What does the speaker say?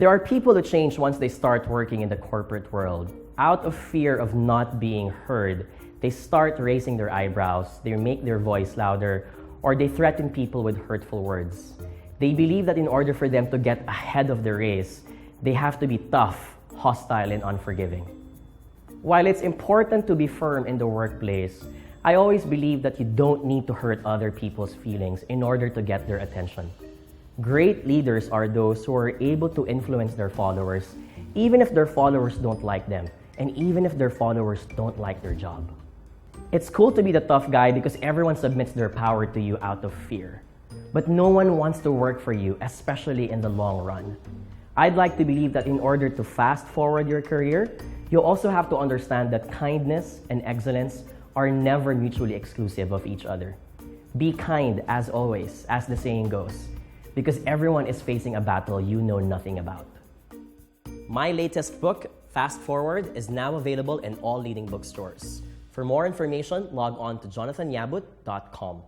There are people who change once they start working in the corporate world. Out of fear of not being heard, they start raising their eyebrows, they make their voice louder, or they threaten people with hurtful words. They believe that in order for them to get ahead of the race, they have to be tough, hostile, and unforgiving. While it's important to be firm in the workplace, I always believe that you don't need to hurt other people's feelings in order to get their attention. Great leaders are those who are able to influence their followers, even if their followers don't like them, and even if their followers don't like their job. It's cool to be the tough guy because everyone submits their power to you out of fear. But no one wants to work for you, especially in the long run. I'd like to believe that in order to fast forward your career, you also have to understand that kindness and excellence are never mutually exclusive of each other. Be kind as always, as the saying goes, because everyone is facing a battle you know nothing about. My latest book, Fast Forward, is now available in all leading bookstores. For more information, log on to jonathanyabut.com.